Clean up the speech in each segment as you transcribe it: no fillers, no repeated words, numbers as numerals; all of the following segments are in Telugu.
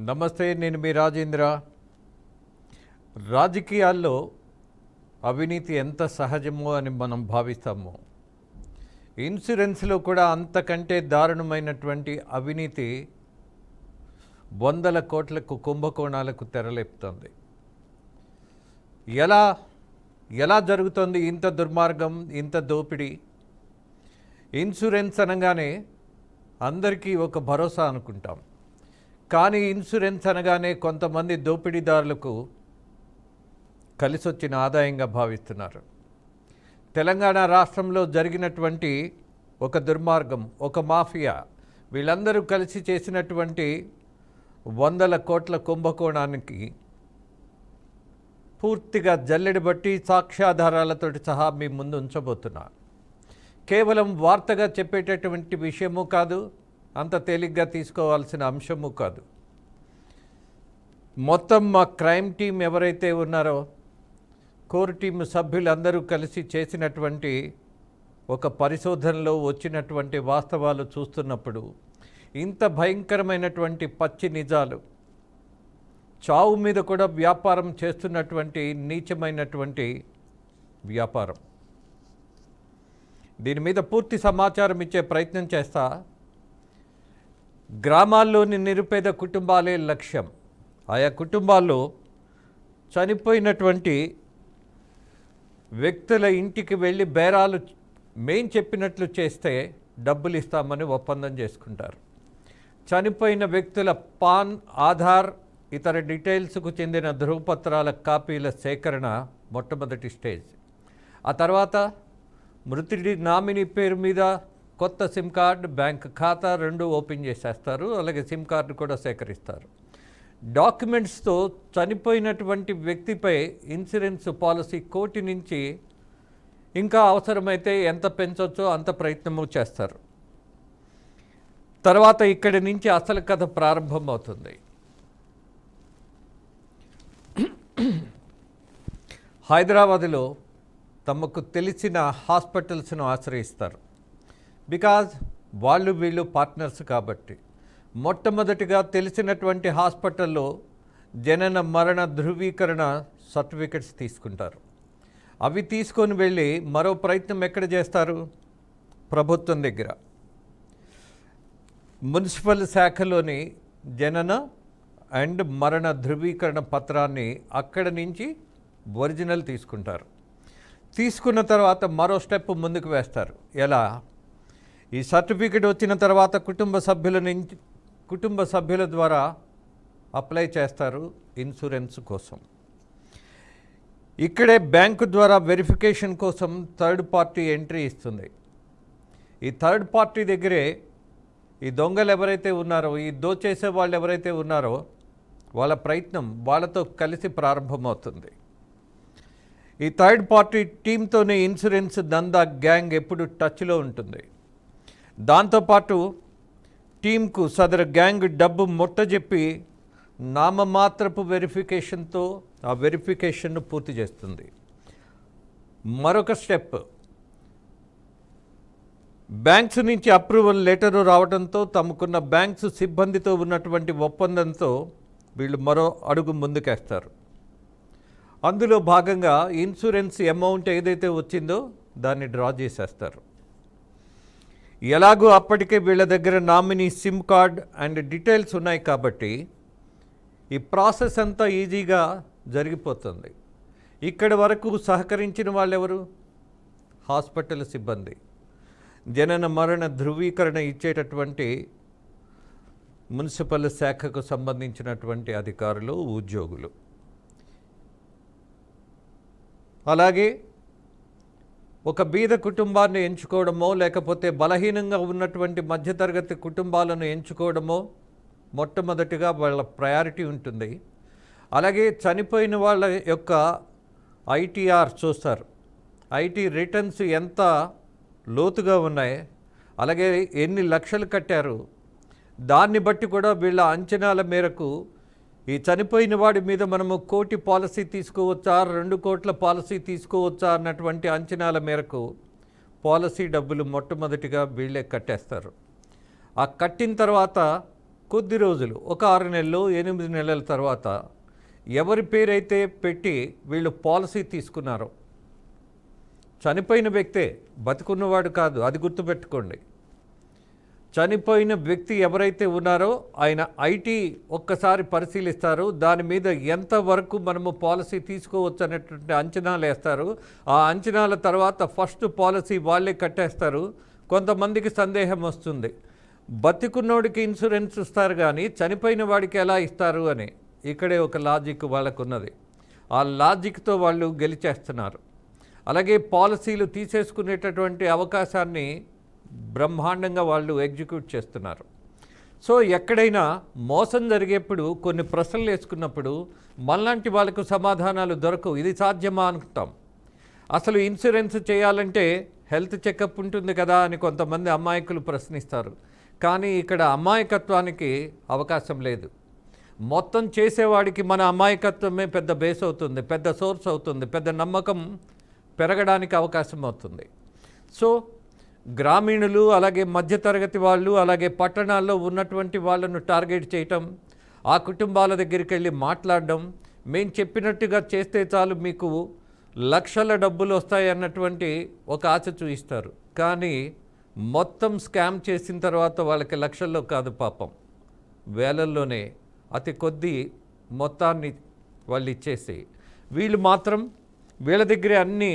నమస్తే, నేను మీ రాజేంద్ర. రాజకీయాల్లో అవినీతి ఎంత సహజమో అని మనం భావిస్తాము. ఇన్సూరెన్స్లో కూడా అంతకంటే దారుణమైనటువంటి అవినీతి వందల కోట్లకు కుంభకోణాలకు తెరలేపుతుంది. ఎలా జరుగుతుంది ఇంత దుర్మార్గం, ఇంత దోపిడీ? ఇన్సూరెన్స్ అనగానే అందరికీ ఒక భరోసా అనుకుంటాం, కానీ ఇన్సూరెన్స్ అనగానే కొంతమంది దోపిడీదారులకు కలిసొచ్చిన ఆదాయంగా భావిస్తున్నారు. తెలంగాణ రాష్ట్రంలో జరిగినటువంటి ఒక దుర్మార్గం, ఒక మాఫియా, వీళ్ళందరూ కలిసి చేసినటువంటి వందల కోట్ల కుంభకోణానికి పూర్తిగా జల్లెడ బట్టి సాక్ష్యాధారాలతో సహా మీ ముందు ఉంచబోతున్నా. కేవలం వార్తగా చెప్పేటటువంటి విషయము కాదు, అంత తేలిగ్గా తీసుకోవాల్సిన అంశము కాదు. మొత్తం మా క్రైమ్ టీం ఎవరైతే ఉన్నారో, కోర్ టీం సభ్యులందరూ కలిసి చేసినటువంటి ఒక పరిశోధనలో వచ్చినటువంటి వాస్తవాలు చూస్తున్నప్పుడు ఇంత భయంకరమైనటువంటి పచ్చి నిజాలు, చావు మీద కూడా వ్యాపారం చేస్తున్నటువంటి నీచమైనటువంటి వ్యాపారం, దీని మీద పూర్తి సమాచారం ఇచ్చే ప్రయత్నం చేస్తా. గ్రామాల్లోని నిరుపేద కుటుంబాలే లక్ష్యం. ఆయా కుటుంబాల్లో చనిపోయినటువంటి వ్యక్తుల ఇంటికి వెళ్ళి బేరాలు మేం చెప్పినట్లు చేస్తే డబ్బులు ఇస్తామని ఒప్పందం చేసుకుంటారు. చనిపోయిన వ్యక్తుల పాన్, ఆధార్, ఇతర డీటెయిల్స్కు చెందిన ధృవపత్రాల కాపీల సేకరణ మొట్టమొదటి స్టేజ్. ఆ తర్వాత మృతుడి నామినీ పేరు మీద కొత్త సిమ్ కార్డు, బ్యాంక్ ఖాతా రెండు ఓపెన్ చేసేస్తారు. అలాగే సిమ్ కార్డు కూడా సేకరిస్తారు. డాక్యుమెంట్స్తో చనిపోయినటువంటి వ్యక్తిపై ఇన్సూరెన్స్ పాలసీ కోటి నుంచి ఇంకా అవసరమైతే ఎంత పెంచవచ్చో అంత ప్రయత్నము చేస్తారు. తర్వాత ఇక్కడి నుంచి అసలు కథ ప్రారంభమవుతుంది. హైదరాబాదులో తమకు తెలిసిన హాస్పిటల్స్ను ఆశ్రయిస్తారు. బికాజ్ వీళ్ళు పార్ట్నర్స్ కాబట్టి. మొట్టమొదటిగా తెలిసినటువంటి హాస్పిటల్లో జనన మరణ ధృవీకరణ సర్టిఫికెట్స్ తీసుకుంటారు. అవి తీసుకొని వెళ్ళి మరో ప్రయత్నం ఎక్కడ చేస్తారు? ప్రభుత్వం దగ్గర. మున్సిపల్ శాఖలోని జనన అండ్ మరణ ధృవీకరణ పత్రాన్ని అక్కడ నుంచి ఒరిజినల్ తీసుకుంటారు. తీసుకున్న తర్వాత మరో స్టెప్ ముందుకు వేస్తారు. ఎలా? ఈ సర్టిఫికెట్ వచ్చిన తర్వాత కుటుంబ సభ్యుల ద్వారా అప్లై చేస్తారు ఇన్సూరెన్స్ కోసం. ఇక్కడే బ్యాంకు ద్వారా వెరిఫికేషన్ కోసం థర్డ్ పార్టీ ఎంట్రీ ఇస్తుంది. ఈ థర్డ్ పార్టీ దగ్గరే ఈ దొంగలు ఎవరైతే ఉన్నారో, ఈ దోచేసే వాళ్ళు ఎవరైతే ఉన్నారో వాళ్ళ ప్రయత్నం వాళ్ళతో కలిసి ప్రారంభమవుతుంది. ఈ థర్డ్ పార్టీ టీంతోనే ఇన్సూరెన్స్ దందా గ్యాంగ్ ఎప్పుడు టచ్లో ఉంటుంది. దాంతోపాటు టీంకు సదరు గ్యాంగ్ డబ్బు ముట్టజెప్పి నామమాత్రపు వెరిఫికేషన్తో ఆ వెరిఫికేషన్ను పూర్తి చేస్తుంది. మరొక స్టెప్, బ్యాంక్స్ నుంచి అప్రూవల్ లెటరు రావడంతో తమకున్న బ్యాంక్స్ సిబ్బందితో ఉన్నటువంటి ఒప్పందంతో వీళ్ళు మరో అడుగు ముందుకేస్తారు. అందులో భాగంగా ఇన్సూరెన్స్ అమౌంట్ ఏదైతే వచ్చిందో దాన్ని డ్రా చేసేస్తారు. ఎలాగో అప్పటికే వీళ్ళ దగ్గర nominee SIM card and details ఉన్నాయి కాబట్టి ఈ ప్రాసెస్ అంతా ఈజీగా జరిగిపోతుంది. ఇక్కడి వరకు సహకరించిన వాళ్ళెవరు? హాస్పిటల్ సిబ్బంది, జనన మరణ ధృవీకరణ ఇచ్చేటటువంటి మున్సిపల్ శాఖకు సంబంధించినటువంటి అధికారులు, ఉద్యోగులు. అలాగే ఒక బీద కుటుంబాన్ని ఎంచుకోవడమో లేకపోతే బలహీనంగా ఉన్నటువంటి మధ్యతరగతి కుటుంబాలను ఎంచుకోవడమో మొట్టమొదటిగా వాళ్ళ ప్రయారిటీ ఉంటుంది. అలాగే చనిపోయిన వాళ్ళ యొక్క ఐటీఆర్ చూస్తారు. ఐటీ రిటర్న్స్ ఎంత లోతుగా ఉన్నాయి, అలాగే ఎన్ని లక్షలు కట్టారు, దాన్ని బట్టి కూడా వీళ్ళ అంచనాల మేరకు ఈ చనిపోయిన వాడి మీద మనము 1 కోటి పాలసీ తీసుకోవచ్చా, 2 కోట్ల పాలసీ తీసుకోవచ్చా అన్నటువంటి అంచనాల మేరకు పాలసీ డబ్బులు మొట్టమొదటిగా వీళ్ళే కట్టేస్తారు. ఆ కట్టిన తర్వాత కొద్ది రోజులు, ఒక 6 నెలలు 8 నెలల తర్వాత ఎవరి పేరైతే పెట్టి వీళ్ళు పాలసీ తీసుకున్నారో, చనిపోయిన వ్యక్తే, బతికున్నవాడు కాదు, అది గుర్తుపెట్టుకోండి. చనిపోయిన వ్యక్తి ఎవరైతే ఉన్నారో ఆయన ఐటీ ఒక్కసారి పరిశీలిస్తారు. దాని మీద ఎంతవరకు మనము పాలసీ తీసుకోవచ్చు అనేటువంటి అంచనాలు వేస్తారు. ఆ అంచనాల తర్వాత ఫస్ట్ పాలసీ వాళ్ళే కట్టేస్తారు. కొంతమందికి సందేహం వస్తుంది, బతికున్నోడికి ఇన్సూరెన్స్ ఇస్తారు కానీ చనిపోయిన వాడికి ఎలా ఇస్తారు అని. ఇక్కడే ఒక లాజిక్ వాళ్ళకు ఉన్నది. ఆ లాజిక్తో వాళ్ళు గెలిచేస్తున్నారు. అలాగే పాలసీలు తీసేసుకునేటటువంటి అవకాశాన్ని బ్రహ్మాండంగా వాళ్ళు ఎగ్జిక్యూట్ చేస్తున్నారు. సో ఎక్కడైనా మోసం జరిగేప్పుడు కొన్ని ప్రశ్నలు వేసుకున్నప్పుడు మనలాంటి వాళ్ళకు సమాధానాలు దొరకవు. ఇది సాధ్యమా అనుకుంటాం. అసలు ఇన్సూరెన్స్ చేయాలంటే హెల్త్ చెకప్ ఉంటుంది కదా అని కొంతమంది అమాయకులు ప్రశ్నిస్తారు. కానీ ఇక్కడ అమాయకత్వానికి అవకాశం లేదు. మొత్తం చేసేవాడికి మన అమాయకత్వమే పెద్ద బేస్ అవుతుంది, పెద్ద సోర్స్ అవుతుంది, పెద్ద నమ్మకం పెరగడానికి అవకాశం అవుతుంది. సో గ్రామీణులు, అలాగే మధ్యతరగతి వాళ్ళు, అలాగే పట్టణాల్లో ఉన్నటువంటి వాళ్ళను టార్గెట్ చేయటం, ఆ కుటుంబాల దగ్గరికి వెళ్ళి మాట్లాడడం, మేము చెప్పినట్టుగా చేస్తే చాలు మీకు లక్షల డబ్బులు వస్తాయి అన్నటువంటి ఒక ఆశ చూపిస్తారు. కానీ మొత్తం స్కామ్ చేసిన తర్వాత వాళ్ళకి లక్షల్లో కాదు, పాపం వేలల్లోనే అతి కొద్ది మొత్తాన్ని వాళ్ళు ఇచ్చేసి, వీళ్ళు మాత్రం వీళ్ళ దగ్గరే అన్నీ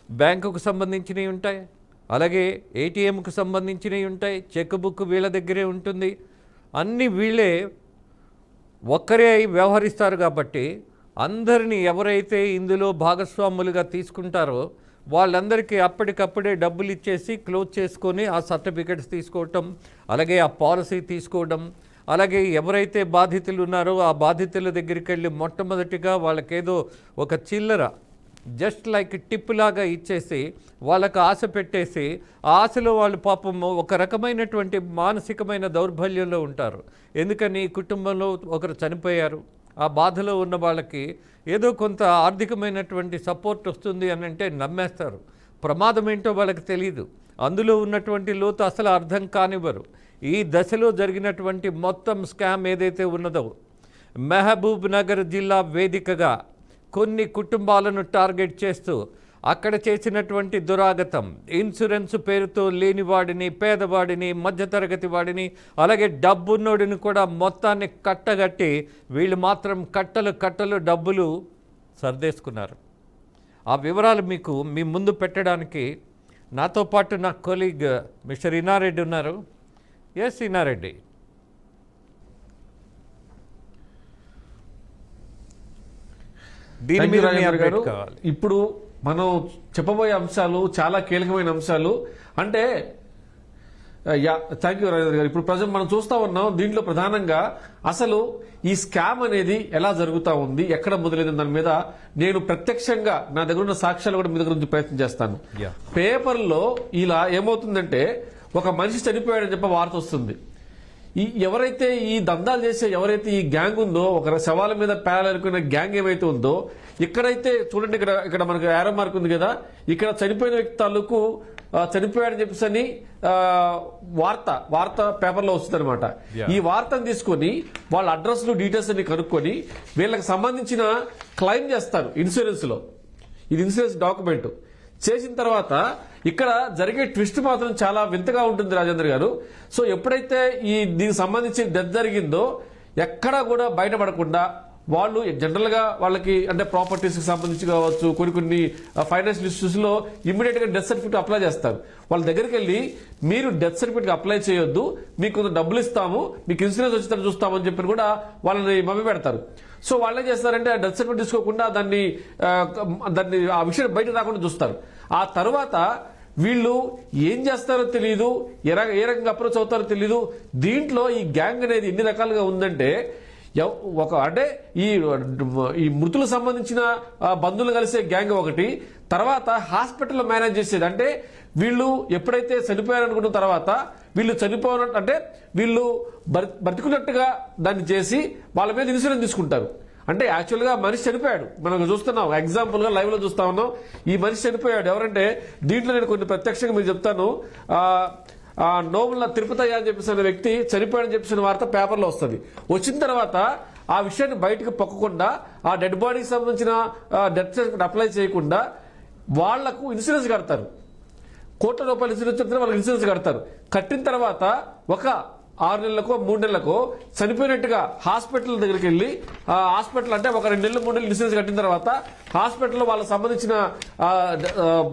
బ్యాంకుకు సంబంధించినవి ఉంటాయి, అలాగే ఏటీఎంకు సంబంధించినవి ఉంటాయి, చెక్ బుక్ వీళ్ళ దగ్గరే ఉంటుంది, అన్నీ వీళ్ళే ఒక్కరే వ్యవహరిస్తారు. కాబట్టి అందరినీ ఎవరైతే ఇందులో భాగస్వాములుగా తీసుకుంటారో వాళ్ళందరికీ అప్పటికప్పుడే డబ్బులు ఇచ్చేసి క్లోజ్ చేసుకొని ఆ సర్టిఫికెట్స్ తీసుకోవటం, అలాగే ఆ పాలసీ తీసుకోవడం, అలాగే ఎవరైతే బాధితులు ఉన్నారో ఆ బాధితుల దగ్గరికి వెళ్ళి మొట్టమొదటిగా వాళ్ళకేదో ఒక చిల్లర జస్ట్ లైక్ టిప్ లాగా ఇచ్చేసి వాళ్ళకు ఆశ పెట్టేసి, ఆ ఆశలో వాళ్ళు పాపం ఒక రకమైనటువంటి మానసికమైన దౌర్బల్యంలో ఉంటారు. ఎందుకని కుటుంబంలో ఒకరు చనిపోయారు, ఆ బాధలో ఉన్న వాళ్ళకి ఏదో కొంత ఆర్థికమైనటువంటి సపోర్ట్ వస్తుంది అని అంటే నమ్మేస్తారు. ప్రమాదం ఏంటో వాళ్ళకి తెలియదు, అందులో ఉన్నటువంటి లోతు అసలు అర్థం కానివ్వరు. ఈ దశలో జరిగినటువంటి మొత్తం స్కామ్ ఏదైతే ఉన్నదో, మహబూబ్ నగర్ జిల్లా వేదికగా కొన్ని కుటుంబాలను టార్గెట్ చేస్తూ అక్కడ చేసినటువంటి దురాగతం, ఇన్సూరెన్స్ పేరుతో లేనివాడిని, పేదవాడిని, మధ్యతరగతి వాడిని, అలాగే డబ్బున్నోడిని కూడా మొత్తాన్ని కట్టగట్టి వీళ్ళు మాత్రం కట్టలు డబ్బులు సర్దేసుకున్నారు. ఆ వివరాలు మీకు మీ ముందు పెట్టడానికి నాతో పాటు నా కొలీగ్ మిస్టర్ ఇనారెడ్డి ఉన్నారు. ఎస్ ఇనారెడ్డి, దీని మీద ఇప్పుడు మనం చెప్పబోయే అంశాలు చాలా కీలకమైన అంశాలు. అంటే థ్యాంక్ యూ రాజేంద్ర గారు. ఇప్పుడు ప్రజెంట్ మనం చూస్తా ఉన్నాం, దీంట్లో ప్రధానంగా అసలు ఈ స్కామ్ అనేది ఎలా జరుగుతూ ఉంది, ఎక్కడ మొదలైంది దాని మీద నేను ప్రత్యక్షంగా నా దగ్గర ఉన్న సాక్ష్యాలు కూడా మీ దగ్గర నుంచి ప్రయత్నం చేస్తాను. పేపర్లో ఇలా ఏమవుతుందంటే, ఒక మనిషి చనిపోయాడని చెప్పి వార్త వస్తుంది. ఎవరైతే ఈ దందాలు చేసే ఎవరైతే ఈ గ్యాంగ్ ఉందో, ఒక శవాల మీద పేలాలనుకున్న గ్యాంగ్ ఏమైతే ఉందో, ఇక్కడైతే చూడండి, ఇక్కడ మనకు యారో మార్క్ ఉంది కదా, ఇక్కడ చనిపోయిన వ్యక్తి తాలూకు చనిపోయాడని చెప్పేసి అని వార్త పేపర్లో వస్తుంది అనమాట. ఈ వార్తను తీసుకొని వాళ్ళ అడ్రస్ డీటెయిల్స్ అన్ని కనుక్కొని వీళ్ళకి సంబంధించిన క్లెయిమ్ చేస్తారు ఇన్సూరెన్స్ లో. ఇది ఇన్సూరెన్స్ డాక్యుమెంట్ చేసిన తర్వాత ఇక్కడ జరిగే ట్విస్ట్ మాత్రం చాలా వింతగా ఉంటుంది రాజేంద్ర గారు. సో ఎప్పుడైతే దీనికి సంబంధించి డెత్ జరిగిందో ఎక్కడా కూడా బయటపడకుండా వాళ్ళు జనరల్ గా వాళ్ళకి అంటే ప్రాపర్టీస్ కి సంబంధించి కావచ్చు, కొన్ని ఫైనాన్షియల్ ఇష్యూస్ లో ఇమ్మీడియట్ గా డెత్ సర్టిఫికేట్ అప్లై చేస్తారు. వాళ్ళ దగ్గరికి వెళ్ళి మీరు డెత్ సర్టిఫికేట్ అప్లై చేయొద్దు, మీకు కొంత డబ్బులు ఇస్తాము, మీకు ఇన్సూరెన్స్ వచ్చిందని చూస్తామని చెప్పి కూడా వాళ్ళని మభ్య పెడతారు. సో వాళ్ళు ఏం చేస్తారంటే ఆ డెత్ సర్టిఫికేట్ తీసుకోకుండా దాన్ని ఆ విషయం బయట రాకుండా చూస్తారు. ఆ తర్వాత వీళ్ళు ఏం చేస్తారో తెలియదు, ఏ రకంగా అప్రోచ్ అవుతారో తెలియదు. దీంట్లో ఈ గ్యాంగ్ అనేది ఎన్ని రకాలుగా ఉందంటే, అంటే ఈ మృతులకు సంబంధించిన బంధువులు కలిసే గ్యాంగ్ ఒకటి, తర్వాత హాస్పిటల్లో మేనేజ్ చేసేది. అంటే వీళ్ళు ఎప్పుడైతే చనిపోయారనుకున్న తర్వాత వీళ్ళు చనిపోయినట్టు అంటే వీళ్ళు బ్రతికున్నట్టుగా దాన్ని చేసి వాళ్ళ మీద ఇన్సూరెన్స్ తీసుకుంటారు. అంటే యాక్చువల్ గా మనిషి చనిపోయాడు, మనం చూస్తున్నాం, ఎగ్జాంపుల్ గా లైవ్ లో చూస్తా ఉన్నాం. ఈ మనిషి చనిపోయాడు ఎవరంటే, దీంట్లో నేను కొన్ని ప్రత్యక్షంగా మీరు చెప్తాను. నోముల తిరుపతయ్య అని చెప్పేసి అనే వ్యక్తి చనిపోయాడని చెప్పేసిన వార్త పేపర్లో వస్తుంది. వచ్చిన తర్వాత ఆ విషయాన్ని బయటకు పొక్కకుండా ఆ డెడ్ బాడీకి సంబంధించిన డెత్ సర్టిఫికేట్ అప్లై చేయకుండా వాళ్లకు ఇన్సూరెన్స్ కడతారు. కోట్ల రూపాయలు ఇన్సూరెన్స్ చెప్తే వాళ్ళకి ఇన్సూరెన్స్ కడతారు. కట్టిన తర్వాత ఒక 6 నెలలకో 3 నెలలకో చనిపోయినట్టుగా హాస్పిటల్ దగ్గరికి వెళ్ళి హాస్పిటల్ అంటే ఒక 2 నెలలు 3 నెలలు ఇన్సూరెన్స్ కట్టిన తర్వాత హాస్పిటల్లో వాళ్ళకి సంబంధించిన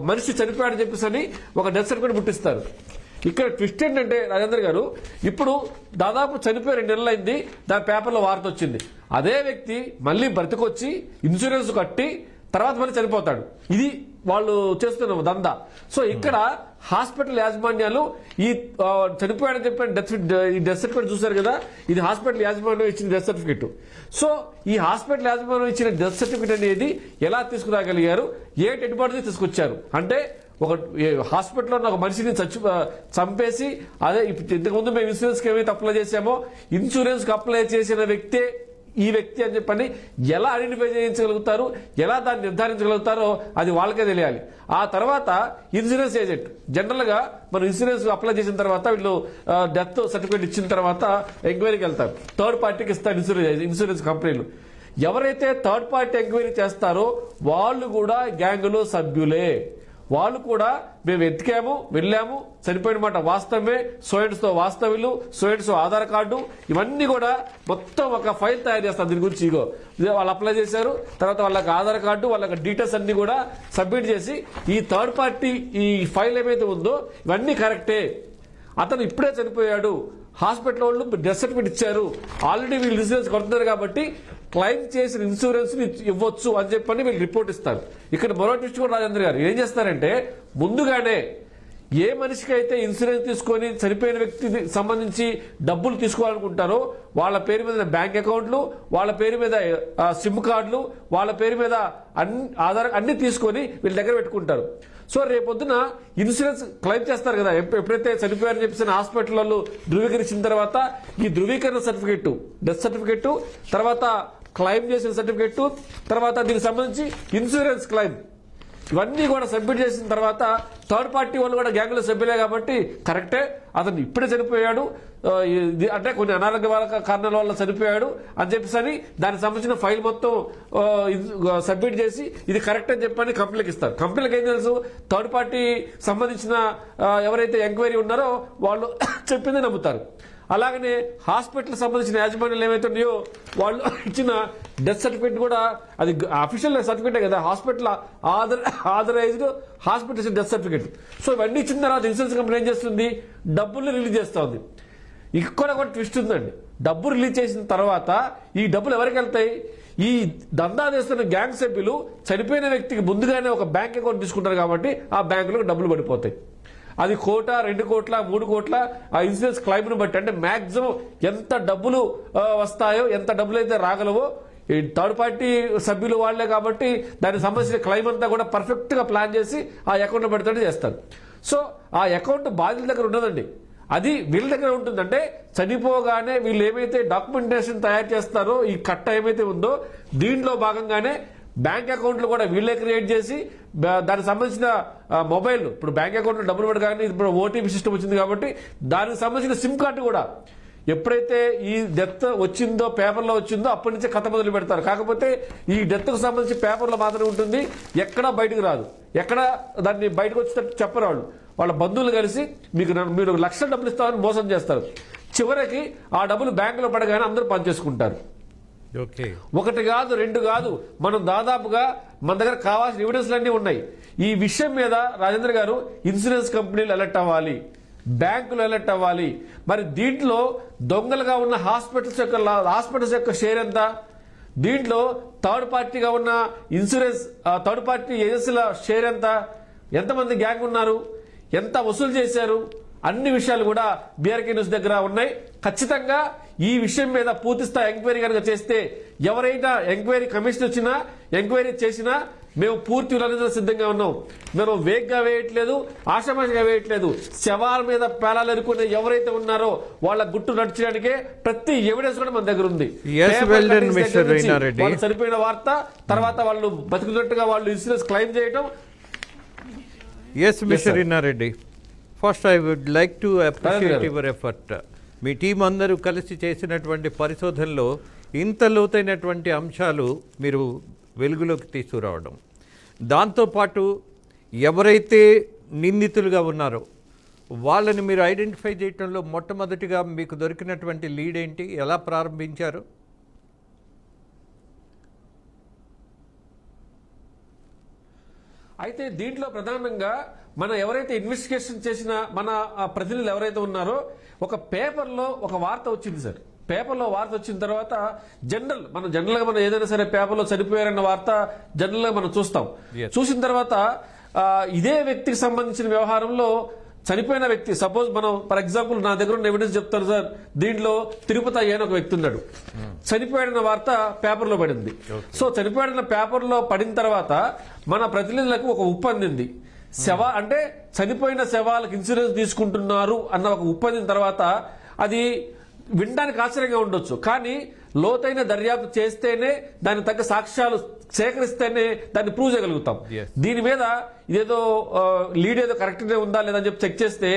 మనిషి చనిపోయాడని చెప్పేసి ఒక డెత్ సర్టిఫికేట్ పుట్టిస్తారు. ఇక్కడ ట్విస్ట్ ఏంటంటే రాజేంద్ర గారు, ఇప్పుడు దాదాపు చనిపోయి 2 నెలలు అయింది, దాని పేపర్లో వార్త వచ్చింది. అదే వ్యక్తి మళ్ళీ బ్రతికొచ్చి ఇన్సూరెన్స్ కట్టి తర్వాత మళ్ళీ చనిపోతాడు. ఇది వాళ్ళు చేస్తున్న దందా. సో ఇక్కడ హాస్పిటల్ యాజమాన్యాలు ఈ చనిపోయాడని చెప్పిన డెత్ సర్టిఫికేట్ చూశారు కదా, ఇది హాస్పిటల్ యాజమాన్యం ఇచ్చిన డెత్ సర్టిఫికేట్. సో ఈ హాస్పిటల్ యాజమాన్యం ఇచ్చిన డెత్ సర్టిఫికేట్ అనేది ఎలా తీసుకురాగలిగారు, ఏ డెడ్ బాడీ తీసుకొచ్చారు అంటే ఒక హాస్పిటల్లో ఉన్న ఒక మనిషిని చంపేసి అదే ఇంతకుముందు మేము ఇన్సూరెన్స్కి ఏమైతే అప్లై చేశామో ఇన్సూరెన్స్కి అప్లై చేసిన వ్యక్తే ఈ వ్యక్తి అని చెప్పని ఎలా ఐడెంటిఫై చేయించగలుగుతారు, ఎలా దాన్ని నిర్ధారించగలుగుతారో అది వాళ్ళకే తెలియాలి. ఆ తర్వాత ఇన్సూరెన్స్ ఏజెంట్ జనరల్ గా మనం ఇన్సూరెన్స్ అప్లై చేసిన తర్వాత వీళ్ళు డెత్ సర్టిఫికేట్ ఇచ్చిన తర్వాత ఎంక్వైరీకి వెళ్తారు. థర్డ్ పార్టీకి ఇస్తారు ఇన్సూరెన్స్ కంపెనీలు. ఎవరైతే థర్డ్ పార్టీ ఎంక్వైరీ చేస్తారో వాళ్ళు కూడా గ్యాంగులో సభ్యులే. వాళ్ళు కూడా మేము వెతికాము, వెళ్ళాము, చనిపోయిన మాట వాస్తవమే, సోయడ్స్తో వాస్తవ్యులు, సోయడ్స్ ఆధార్ కార్డు, ఇవన్నీ కూడా మొత్తం ఒక ఫైల్ తయారు చేస్తారు. దీని గురించి ఇగో వాళ్ళు అప్లై చేశారు, తర్వాత వాళ్ళకి ఆధార్ కార్డు, వాళ్ళకి డీటెయిల్స్ అన్ని కూడా సబ్మిట్ చేసి ఈ థర్డ్ పార్టీ ఈ ఫైల్ ఏమైతే ఉందో ఇవన్నీ కరెక్టే, అతను ఇప్పుడే చనిపోయాడు, హాస్పిటల్ వాళ్ళు డెత్ సర్టిఫికేట్ ఇచ్చారు, ఆల్రెడీ వీళ్ళు ఇన్సూరెన్స్ కొడుతున్నారు కాబట్టి క్లెయిమ్ చేసిన ఇన్సూరెన్స్ ఇవ్వచ్చు అని చెప్పని వీళ్ళు రిపోర్ట్ ఇస్తారు. ఇక్కడ మరో ట్విస్ట్ కూడా రాజేంద్ర గారు ఏం చేస్తారంటే ముందుగానే ఏ మనిషికి అయితే ఇన్సూరెన్స్ తీసుకొని చనిపోయిన వ్యక్తికి సంబంధించి డబ్బులు తీసుకోవాలనుకుంటారో వాళ్ళ పేరు మీద బ్యాంక్ అకౌంట్లు, వాళ్ళ పేరు మీద సిమ్ కార్డులు, వాళ్ళ పేరు మీద ఆధార్ అన్ని తీసుకొని వీళ్ళ దగ్గర పెట్టుకుంటారు. సో రేపొద్దున ఇన్సూరెన్స్ క్లెయిమ్ చేస్తారు కదా, ఎప్పుడైతే చనిపోయారని చెప్పేసి హాస్పిటల్ ధృవీకరించిన తర్వాత ఈ ధృవీకరణ సర్టిఫికెట్, డెత్ సర్టిఫికెట్, తర్వాత క్లెయిమ్ చేసిన సర్టిఫికెట్, తర్వాత దీనికి సంబంధించి ఇన్సూరెన్స్ క్లెయిమ్ ఇవన్నీ కూడా సబ్మిట్ చేసిన తర్వాత థర్డ్ పార్టీ వాళ్ళు కూడా గ్యాంగ్లో సభ్యులే కాబట్టి కరెక్టే, అతను ఇప్పుడే చనిపోయాడు అంటే కొన్ని అనారోగ్య కారణాల వల్ల చనిపోయాడు అని చెప్పేసి దానికి సంబంధించిన ఫైల్ మొత్తం సబ్మిట్ చేసి ఇది కరెక్ట్ అని చెప్పని కంపెనీకి ఇస్తారు. కంపెనీకి ఏం తెలుసు, థర్డ్ పార్టీ సంబంధించిన ఎవరైతే ఎంక్వైరీ ఉన్నారో వాళ్ళు చెప్పింది నమ్ముతారు. అలాగనే హాస్పిటల్ సంబంధించిన యాజమాన్యాలు ఏమైతే ఉన్నాయో వాళ్ళు ఇచ్చిన డెత్ సర్టిఫికేట్ కూడా అది అఫీషియల్ సర్టిఫికేటే కదా, hospital authorised hospital death certificate. So ఇవన్నీ ఇచ్చిన తర్వాత ఇన్సూరెన్స్ కంపెనీ ఏం చేస్తుంది, డబ్బులు రిలీజ్ చేస్తూ ఉంది. ఇక్కడ కూడా ట్విస్ట్ ఉందండి, డబ్బు రిలీజ్ చేసిన తర్వాత ఈ డబ్బులు ఎవరికి వెళ్తాయి, ఈ దందా చేస్తున్న గ్యాంగ్ సభ్యులు చనిపోయిన వ్యక్తికి ముందుగానే ఒక బ్యాంక్ అకౌంట్ తీసుకుంటారు కాబట్టి ఆ బ్యాంకులో డబ్బులు పడిపోతాయి. అది 1 కోటి 2 కోట్ల 3 కోట్ల ఆ ఇన్సూరెన్స్ క్లెయిమ్ను బట్టి అంటే మాక్సిమం ఎంత డబ్బులు వస్తాయో, ఎంత డబ్బులు అయితే రాగలవో ఈ థర్డ్ పార్టీ సభ్యులు వాళ్లే కాబట్టి దానికి సంబంధించిన క్లెయిమ్ అంతా కూడా పర్ఫెక్ట్ గా ప్లాన్ చేసి ఆ అకౌంట్ లో పెడతాడు చేస్తారు. సో ఆ అకౌంట్ బాధ్యుల దగ్గర ఉండదండి, అది వీళ్ళ దగ్గర ఉంటుందంటే చనిపోగానే వీళ్ళు ఏమైతే డాక్యుమెంటేషన్ తయారు చేస్తారో ఈ కట్ట ఏమైతే ఉందో దీంట్లో భాగంగానే బ్యాంక్ అకౌంట్లు కూడా వీళ్ళే క్రియేట్ చేసి దానికి సంబంధించిన మొబైల్, ఇప్పుడు బ్యాంక్ అకౌంట్లో డబ్బులు పడగానే ఇప్పుడు ఓటీపీ సిస్టమ్ వచ్చింది కాబట్టి దానికి సంబంధించిన సిమ్ కార్డు కూడా ఎప్పుడైతే ఈ డెత్ వచ్చిందో పేపర్లో వచ్చిందో అప్పటి నుంచే కథ మొదలు పెడతారు. కాకపోతే ఈ డెత్కు సంబంధించి పేపర్లో మాత్రమే ఉంటుంది, ఎక్కడా బయటకు రాదు, ఎక్కడ దాన్ని బయటకు వచ్చేటట్టు చెప్పరు వాళ్ళు. వాళ్ళ బంధువులు కలిసి మీరు లక్షల డబ్బులు ఇస్తామని మోసం చేస్తారు. చివరికి ఆ డబ్బులు బ్యాంకులో పడగానే అందరూ పనిచేసుకుంటారు. ఒకటి కాదు, 2 కాదు, మనం దాదాపుగా మన దగ్గర కావాల్సిన ఎవిడెన్స్లు అన్నీ ఉన్నాయి. ఈ విషయం మీద రాజేంద్ర గారు ఇన్సూరెన్స్ కంపెనీలు అలర్ట్ అవ్వాలి, బ్యాంకులు అలర్ట్ అవ్వాలి. మరి దీంట్లో దొంగలుగా ఉన్న హాస్పిటల్స్ యొక్క షేర్ ఎంత, దీంట్లో థర్డ్ పార్టీగా ఉన్న ఇన్సూరెన్స్ థర్డ్ పార్టీ ఏజెన్సీల షేర్ ఎంత, ఎంతమంది గ్యాంగ్ ఉన్నారు, ఎంత వసూలు చేశారు, అన్ని విషయాలు కూడా బీఆర్కే న్యూస్ దగ్గర ఉన్నాయి. ఖచ్చితంగా ఈ విషయం మీద పూర్తిస్థాయి ఎంక్వైరీ కనుక చేస్తే ఎవరైనా ఎంక్వైరీ కమిషన్ వచ్చినా ఎంక్వైరీ చేసినా మేము పూర్తి విధానం సిద్ధంగా ఉన్నాం. మేము వేగ్గా వేయట్లేదు, ఆషామాషిగా వేయట్లేదు. శవాల మీద పేలాలు ఎరుకునే ఎవరైతే ఉన్నారో వాళ్ళ గుట్టు నడిచడానికే ప్రతి ఎవిడెన్స్ కూడా మన దగ్గర ఉంది. వాళ్ళు చనిపోయిన వార్త, తర్వాత వాళ్ళు బతుకున్నట్టుగా వాళ్ళు ఇన్సూరెన్స్ క్లెయిమ్ చేయడం. Yes mister Reddy, first I would like to appreciate your effort. మీ టీం అందరూ కలిసి చేసినటువంటి పరిశోధనలో ఇంత లోతైనటువంటి అంశాలు మీరు వెలుగులోకి తీసుకురావడం, దాంతోపాటు ఎవరైతే నిందితులుగా ఉన్నారో వాళ్ళని మీరు ఐడెంటిఫై చేయడంలో మొట్టమొదటిగా మీకు దొరికినటువంటి లీడ్ ఏంటి, ఎలా ప్రారంభించారు? అయితే దీంట్లో ప్రధానంగా మన ఎవరైతే ఇన్వెస్టిగేషన్ చేసిన మన ప్రతినిధులు ఎవరైతే ఉన్నారో ఒక పేపర్లో ఒక వార్త వచ్చింది సార్. పేపర్లో వార్త వచ్చిన తర్వాత జనరల్గా మనం ఏదైనా సరే పేపర్లో చనిపోయారన్న వార్త జనరల్గా మనం చూస్తాం. చూసిన తర్వాత ఇదే వ్యక్తికి సంబంధించిన వ్యవహారంలో చనిపోయిన వ్యక్తి, సపోజ్ మనం ఫర్ ఎగ్జాంపుల్ నా దగ్గర ఉన్న ఎవిడెన్స్ చెప్తాను సార్. దీంట్లో తిరుపతి అయ్యని ఒక వ్యక్తి ఉన్నాడు, చనిపోయిన వార్త పేపర్లో పడింది. సో చనిపోయిన పేపర్లో పడిన తర్వాత మన ప్రతినిధులకు ఒక ఉప్పు అందింది. అంటే చనిపోయిన శవాలకు ఇన్సూరెన్స్ తీసుకుంటున్నారు అన్న ఒక ఉప్పు అందిన తర్వాత అది వినడానికి ఆశ్చర్యంగా ఉండొచ్చు, కానీ లోతైన దర్యాప్తు చేస్తేనే దానికి తగ్గ సాక్ష్యాలు సేకరిస్తేనే దాన్ని ప్రూవ్ చేయగలుగుతాం. దీని మీద ఇదేదో లీడ్ ఏదో కరెక్ట్గా ఉందా లేదని చెప్పి చెక్ చేస్తే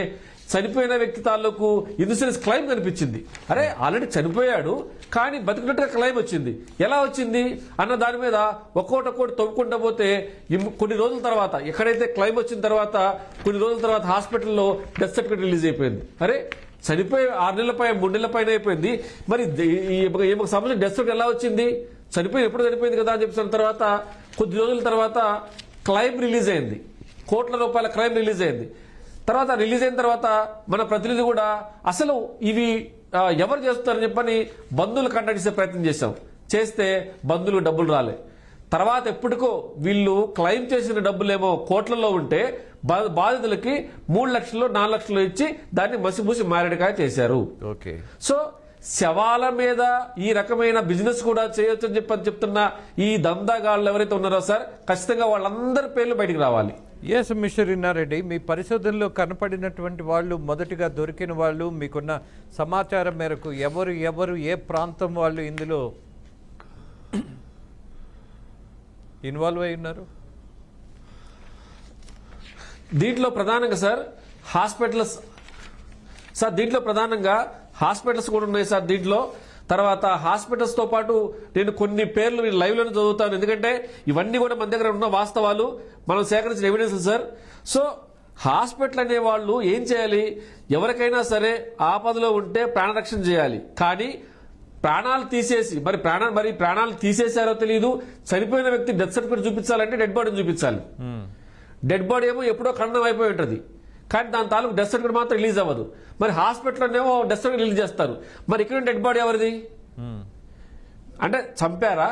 చనిపోయిన వ్యక్తి తాలూకు ఇన్సూరెన్స్ క్లెయిమ్ కనిపించింది. అరే ఆల్రెడీ చనిపోయాడు కానీ బతికినట్టుగా క్లెయిమ్ వచ్చింది, ఎలా వచ్చింది అన్న దాని మీద ఒక్కోటి తవ్వుకుంటూ పోతే కొన్ని రోజుల తర్వాత ఎక్కడైతే క్లెయిమ్ వచ్చిన తర్వాత కొన్ని రోజుల తర్వాత హాస్పిటల్లో డెత్ సర్టిఫికేట్ రిలీజ్ అయిపోయింది. అరే చనిపోయి 6 నెలల పైన 3 నెలల పైన అయిపోయింది, మరి ఈమెకు సంబంధించిన డెత్ సర్టిఫికేట్ ఎలా వచ్చింది? ఎప్పుడు చనిపోయింది కదా అని చెప్పిన తర్వాత కొద్ది రోజుల తర్వాత క్లెయిమ్ రిలీజ్ అయింది, కోట్ల రూపాయల క్లెయిమ్ రిలీజ్ అయింది. తర్వాత రిలీజ్ అయిన తర్వాత మన ప్రతినిధి కూడా అసలు ఇవి ఎవరు చేస్తారని చెప్పని బంధువులు కంటాక్ట్ చేసే ప్రయత్నం చేస్తే బంధువులు డబ్బులు రాలే. తర్వాత ఎప్పటికో వీళ్ళు క్లెయిమ్ చేసిన డబ్బులేమో కోట్లలో ఉంటే బాధితులకి 3 లక్షలు 4 లక్షలు ఇచ్చి దాన్ని మసిమూసి మారేడుకాయ చేశారు. ఓకే, సో శవాల మీద ఈ రకమైన బిజినెస్ కూడా చేయొచ్చు అని చెప్తున్న ఈ దందాగాళ్ళు ఎవరైతే ఉన్నారో సార్, ఖచ్చితంగా వాళ్ళందరి పేర్లు బయటికి రావాలి. ఎస్ మిస్టర్ ఇన్నారెడ్డి, మీ పరిశోధనలో కనపడినటువంటి వాళ్ళు, మొదటిగా దొరికిన వాళ్ళు, మీకున్న సమాచారం మేరకు ఎవరు ఏ ప్రాంతం వాళ్ళు ఇందులో ఇన్వాల్వ్ అయి ఉన్నారు? దీంట్లో ప్రధానంగా సార్ హాస్పిటల్స్ కూడా ఉన్నాయి సార్ దీంట్లో. తర్వాత హాస్పిటల్స్ తో పాటు నేను కొన్ని పేర్లు నేను లైవ్ లోనే చదువుతాను, ఎందుకంటే ఇవన్నీ కూడా మన దగ్గర ఉన్న వాస్తవాలు, మనం సేకరించిన ఎవిడెన్స్ సార్. సో హాస్పిటల్ అనే వాళ్ళు ఏం చేయాలి, ఎవరికైనా సరే ఆపదలో ఉంటే ప్రాణరక్షణ చేయాలి, కానీ ప్రాణాలు తీసేసి మరి ప్రాణాలు తీసేశారో తెలియదు. చనిపోయిన వ్యక్తి డెత్ సర్టిఫికేట్ చూపించాలంటే డెడ్ బాడీని చూపించాలి. డెడ్ బాడీ ఏమో ఎప్పుడో ఖండం అయిపోయి ఉంటుంది, కానీ దాని తాలూకు డెత్ సర్టిఫికేట్ మాత్రం రిలీజ్ అవ్వదు. మరి హాస్పిటల్లోనేమో డెత్ సర్టిఫికేట్ రిలీజ్ చేస్తారు, మరి ఇక్కడ డెడ్ బాడీ ఎవరిది? అంటే చంపారా?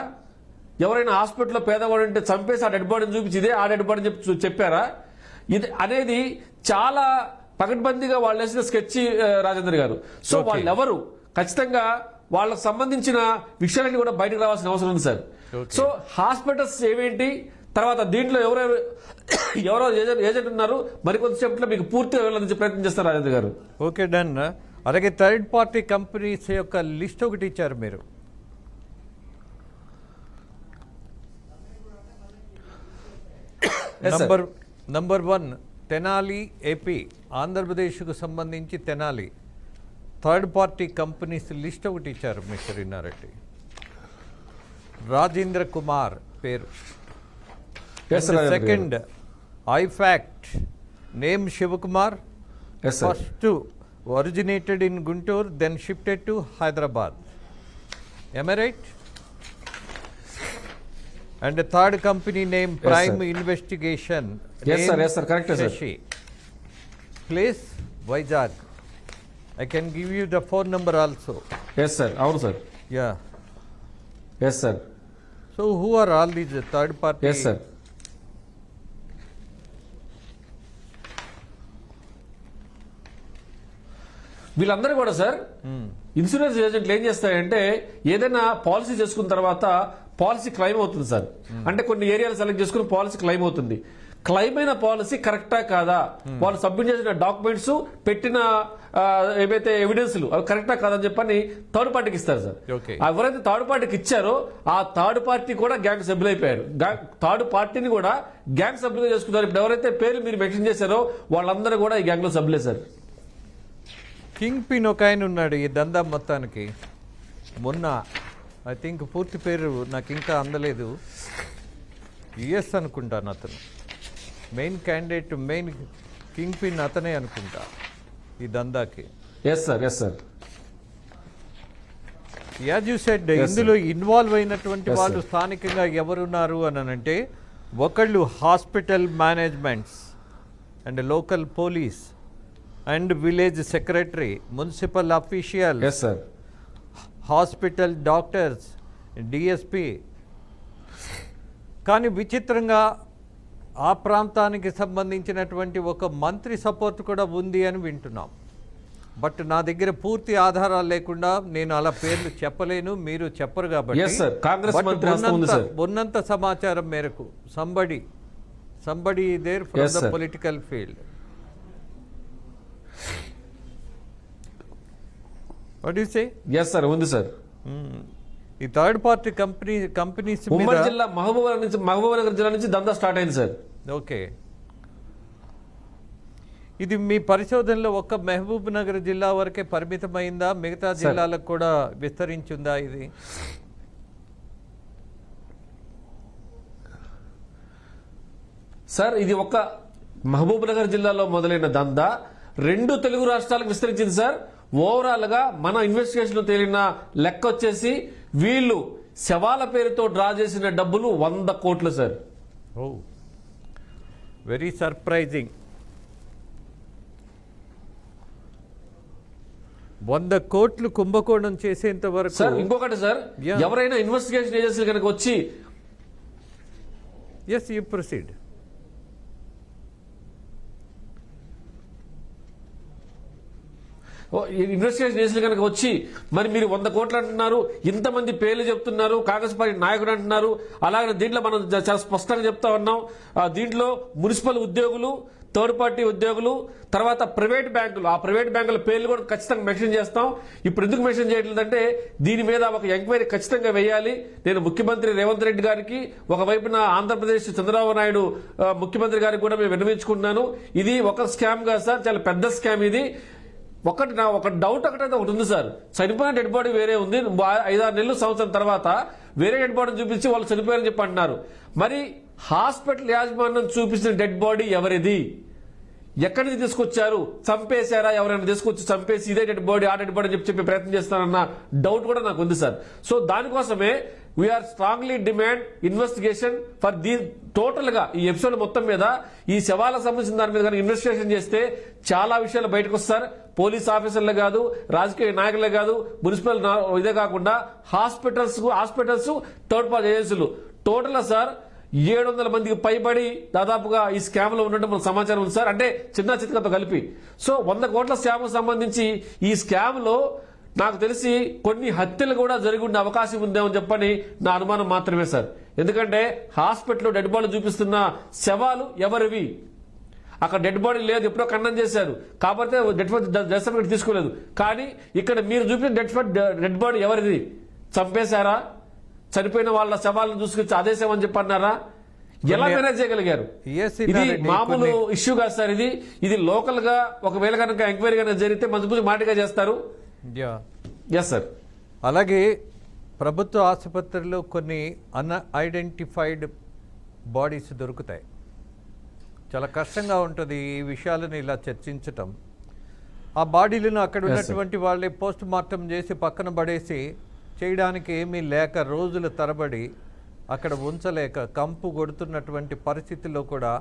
ఎవరైనా హాస్పిటల్లో పేదవాడు అంటే చంపేసి ఆ డెడ్ బాడీని చూపించి ఇదే ఆ డెడ్ బాడీని చెప్పారా? ఇది అనేది చాలా పకడ్బందీగా వాళ్ళు వేసిన స్కెచ్ రాజేంద్ర గారు. సో వాళ్ళెవరు ఖచ్చితంగా వాళ్ళకు సంబంధించిన విషయాలన్నీ కూడా బయటకు రావాల్సిన అవసరం ఉంది సార్. సో హాస్పిటల్స్ ఏమేంటి, తర్వాత దీంట్లో ఎవరో ఏజెంట్ ఉన్నారు, మరికొంతసేపట్లో మీకు పూర్తిగా వెళ్ళాలని ప్రయత్నం చేస్తారు రాజేంద్ర గారు. Okay done. అలాగే థర్డ్ పార్టీ కంపెనీస్ యొక్క లిస్ట్ ఒకటి ఇచ్చారు మీరు. నంబర్ 1 తెనాలి ఏపీ, ఆంధ్రప్రదేశ్కు సంబంధించి Tenali third party companies list ఒకటి ఇచ్చారు మిస్టర్ ఇన్నారెడ్డి. రాజేంద్ర కుమార్ పేరు. సెకండ్ ఐఫాక్ట్ name Shivakumar. First originated in Guntur, then shifted to Hyderabad. Am I right? And the third company name Prime Investigation. Yes sir, correct sir. Place Vizag. I can give you the phone number also. Yes sir, sir. Yeah. Yes sir. So who are all these third party? Yes sir. వీళ్ళందరూ కూడా సార్ ఇన్సూరెన్స్ ఏజెంట్లు ఏం చేస్తాయంటే ఏదైనా పాలసీ చేసుకున్న తర్వాత పాలసీ క్లెయిమ్ అవుతుంది సార్. అంటే కొన్ని ఏరియాలు సెలెక్ట్ చేసుకుని పాలసీ క్లెయిమ్ అవుతుంది, క్లైమ్ అయిన పాలసీ కరెక్టా కాదా, వాళ్ళు సబ్మిట్ చేసిన డాక్యుమెంట్స్ పెట్టిన ఏవైతే ఎవిడెన్స్లు అవి కరెక్టా కాదని చెప్పని థర్డ్ పార్టీకి ఇస్తారు సార్. Okay. ఎవరైతే థర్డ్ పార్టీకి ఇచ్చారో ఆ థర్డ్ పార్టీ కూడా గ్యాంగ్ సభ్యులైపోయారు. థర్డ్ పార్టీని కూడా గ్యాంగ్ సభ్యులుగా చేసుకున్నారు. ఇప్పుడు ఎవరైతే పేర్లు మీరు మెన్షన్ చేశారో వాళ్ళందరూ కూడా ఈ గ్యాంగ్ లో సభ్యులే సార్. కింగ్ పిన్ ఒక ఆయన ఉన్నాడు ఈ దందా మొత్తానికి. మొన్న ఐ థింక్ పూర్తి పేరు నాకు ఇంకా అందలేదు, యుఎస్ అనుకుంటాను. అతను main candidate, main kingpin అతనే అనుకుంటా ఈ దందాకి. Yes sir, yes sir. As you said, ఇందులో ఇన్వాల్వ్ అయినటువంటి వాళ్ళు స్థానికంగా ఎవరున్నారు అని అంటే ఒకళ్ళు hospital managements and local police and village secretary, municipal official, yes sir, hospital doctors, DSP. కానీ విచిత్రంగా ఆ ప్రాంతానికి సంబంధించినటువంటి ఒక మంత్రి సపోర్ట్ కూడా ఉంది అని వింటున్నాం. బట్ నా దగ్గర పూర్తి ఆధారాలు లేకుండా నేను అలా పేర్లు చెప్పలేను, మీరు చెప్పరు కాబట్టి. Yes, sir. కాంగ్రెస్ మంత్రి హస్తం ఉంది, sir. ఉన్నంత సమాచారం మేరకు somebody there from Yes, the sir. Political field. What you say? Yes sir, ఉంది సార్. ఈ థర్డ్ పార్టీ కంపెనీస్ ఉమ్మడి జిల్లా మహబూబ్నగర్ జిల్లా నుంచి దందా స్టార్ట్ అయింది సార్. ఓకే, ఇది మీ పరిశోధనలో ఒక్క మహబూబ్ నగర్ జిల్లా వరకే పరిమితమైందా, మిగతా జిల్లాలకు కూడా విస్తరించిందా ఇది? సార్ ఇది ఒక్క మహబూబ్ నగర్ జిల్లాలో మొదలైన దందా 2 తెలుగు రాష్ట్రాలకు విస్తరించింది సార్. ఓవరాల్ గా మన ఇన్వెస్టిగేషన్ తేలిన లెక్క వచ్చేసి వీళ్ళు శవాల పేరుతో డ్రా చేసిన డబ్బులు 100 కోట్లు సార్. ఓ, వెరీ సర్ప్రైజింగ్. 100 కోట్లు కుంభకోణం చేసేంత వరకు. సార్ ఇంకొకటి సార్, ఎవరైనా ఇన్వెస్టిగేషన్ ఏజెన్సీ కనుక వచ్చి yes you proceed. Investigation agency కనుక వచ్చి మరి మీరు 100 కోట్లు అంటున్నారు, ఇంతమంది పేర్లు చెప్తున్నారు, కాంగ్రెస్ పార్టీ నాయకుడు అంటున్నారు, అలాగే దీంట్లో మనం చాలా స్పష్టంగా చెప్తా ఉన్నాం. దీంట్లో మున్సిపల్ ఉద్యోగులు, థర్డ్ పార్టీ ఉద్యోగులు, తర్వాత ప్రైవేట్ బ్యాంకులు, ఆ ప్రైవేట్ బ్యాంకుల పేర్లు కూడా ఖచ్చితంగా మెన్షన్ చేస్తాం. ఇప్పుడు ఎందుకు మెన్షన్ చేయట్లేదంటే దీని మీద ఒక ఎంక్వైరీ ఖచ్చితంగా వేయాలి. నేను ముఖ్యమంత్రి రేవంత్ రెడ్డి గారికి, ఒకవైపున ఆంధ్రప్రదేశ్ చంద్రబాబు నాయుడు ముఖ్యమంత్రి గారికి కూడా మేము విన్నవించుకుంటున్నాను. ఇది ఒక స్కామ్ కాదు సార్, చాలా పెద్ద స్కామ్ ఇది. ఒక డౌట్ ఒకటైతే ఒకటి ఉంది సార్, చనిపోయిన డెడ్ బాడీ వేరే ఉంది, 5-6 నెలలు సంవత్సరం తర్వాత వేరే డెడ్ బాడీని చూపించి వాళ్ళు చనిపోయారని చెప్పి అంటున్నారు. మరి హాస్పిటల్ యాజమాన్యం చూపించిన డెడ్ బాడీ ఎవరిది, ఎక్కడి నుంచి తీసుకొచ్చారు, చంపేశారా, ఎవరైనా తీసుకొచ్చి చంపేసి ఇదే డెడ్ బాడీ ఆ డెడ్ బాడీ అని చెప్పి ప్రయత్నం చేస్తారన్న డౌట్ కూడా నాకు ఉంది సార్. సో దానికోసమే we are strongly demand investigation for the total గా ఈ ఎపిసోడ్ మొత్తం మీద ఈ శవాలకు సంబంధించిన దాని మీద ఇన్వెస్టిగేషన్ చేస్తే చాలా విషయాలు బయటకు వస్తారు. పోలీస్ ఆఫీసర్లే కాదు, రాజకీయ నాయకులే కాదు, మున్సిపల్ ఇదే కాకుండా హాస్పిటల్స్ థర్డ్ పార్టీ ఏజెన్సీలు టోటల్ సార్ 700 మందికి పైబడి దాదాపుగా ఈ స్కామ్ లో ఉన్నట్టు మనకు సమాచారం ఉంది సార్. అంటే చిన్న చితకతో కలిపి. సో 100 కోట్ల స్కామ్ సంబంధించి ఈ స్కామ్ లో నాకు తెలిసి కొన్ని హత్యలు కూడా జరిగి ఉండే అవకాశం ఉందేమో చెప్పని నా అనుమానం మాత్రమే సార్. ఎందుకంటే హాస్పిటల్లో డెడ్ బాడీ చూపిస్తున్న శవాలు ఎవరివి, అక్కడ డెడ్ బాడీ లేదు, ఎప్పుడో ఖండన చేశారు కాబట్టి డెడ్ సర్టిఫికేట్ తీసుకోలేదు. కానీ ఇక్కడ మీరు చూపించిన డెడ్ బాడీ ఎవరిది, చంపేశారా, చనిపోయిన వాళ్ళ శవాలను చూసుకొచ్చి అదే శవం అని చెప్పన్నారా, ఎలా మేనేజ్ చేయగలిగారు? ఇది మామూలు ఇష్యూ కాదు సార్. ఇది లోకల్ గా ఒకవేళ కనుక ఎంక్వైరీ కనుక జరిగితే మంచి మాటిగా చేస్తారు. Yes sir. అలాగే ప్రభుత్వ ఆసుపత్రుల్లో కొన్ని అన్ఐడెంటిఫైడ్ బాడీస్ దొరుకుతాయి. చాలా కష్టంగా ఉంటుంది ఈ విషయాలను ఇలా చర్చించటం. ఆ బాడీలను అక్కడ ఉన్నటువంటి వాళ్ళే పోస్ట్ మార్టం చేసి పక్కన పడేసి చేయడానికి ఏమీ లేక రోజుల తరబడి అక్కడ ఉంచలేక కంపు కొడుతున్నటువంటి పరిస్థితుల్లో కూడా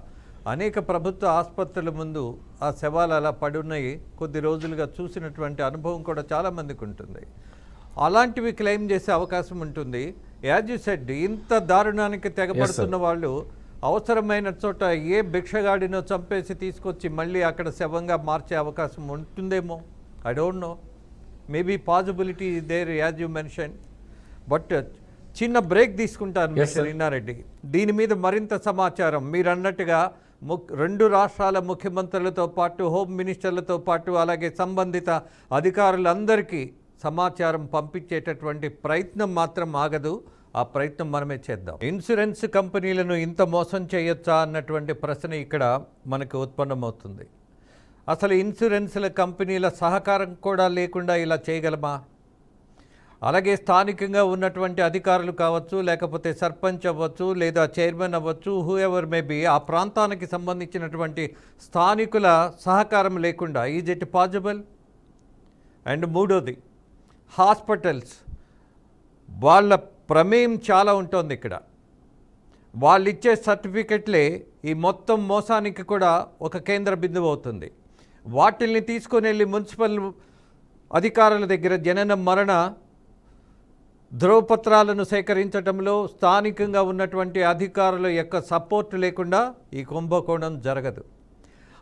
అనేక ప్రభుత్వ ఆసుపత్రుల ముందు ఆ శవాలు అలా పడున్నాయి కొద్ది రోజులుగా చూసినటువంటి అనుభవం కూడా చాలామందికి ఉంటుంది. అలాంటివి క్లెయిమ్ చేసే అవకాశం ఉంటుంది. యాజ్ యూ సెడ్, ఇంత దారుణానికి తెగబడుతున్న వాళ్ళు అవసరమైన చోట ఏ భిక్షగాడినో చంపేసి తీసుకొచ్చి మళ్ళీ అక్కడ శవంగా మార్చే అవకాశం ఉంటుందేమో. I don't know, maybe possibility there as you mention. But చిన్న బ్రేక్ తీసుకుంటాను మిస్టర్ ఇన్నారెడ్డి. దీని మీద మరింత సమాచారం మీరు అన్నట్టుగా రెండు రాష్ట్రాల ముఖ్యమంత్రులతో పాటు హోమ్ మినిస్టర్లతో పాటు అలాగే సంబంధిత అధికారులందరికీ సమాచారం పంపించేటటువంటి ప్రయత్నం మాత్రం ఆగదు. ఆ ప్రయత్నం మనమే చేద్దాం. ఇన్సూరెన్స్ కంపెనీలను ఇంత మోసం చేయొచ్చా అన్నటువంటి ప్రశ్న ఇక్కడ మనకు ఉత్పన్నమవుతుంది. అసలు ఇన్సూరెన్స్ల కంపెనీల సహకారం కూడా లేకుండా ఇలా చేయగలమా? అలాగే స్థానికంగా ఉన్నటువంటి అధికారులు కావచ్చు, లేకపోతే సర్పంచ్ అవ్వచ్చు, లేదా చైర్మన్ అవ్వచ్చు, హూ ఎవర్ మే బీ, ఆ ప్రాంతానికి సంబంధించినటువంటి స్థానికుల సహకారం లేకుండా ఈజ్ ఇట్ పాసిబుల్? అండ్ మూడోది, హాస్పిటల్స్ వాళ్ళ ప్రమేయం చాలా ఉంటుంది ఇక్కడ. వాళ్ళు ఇచ్చే సర్టిఫికెట్లే ఈ మొత్తం మోసానికి కూడా ఒక కేంద్ర బిందువు అవుతుంది. వాటిల్ని తీసుకొని వెళ్ళి మున్సిపల్ అధికారుల దగ్గర జనన మరణ ధ్రువపత్రాలను సేకరించడంలో స్థానికంగా ఉన్నటువంటి అధికారుల యొక్క సపోర్ట్ లేకుండా ఈ కుంభకోణం జరగదు.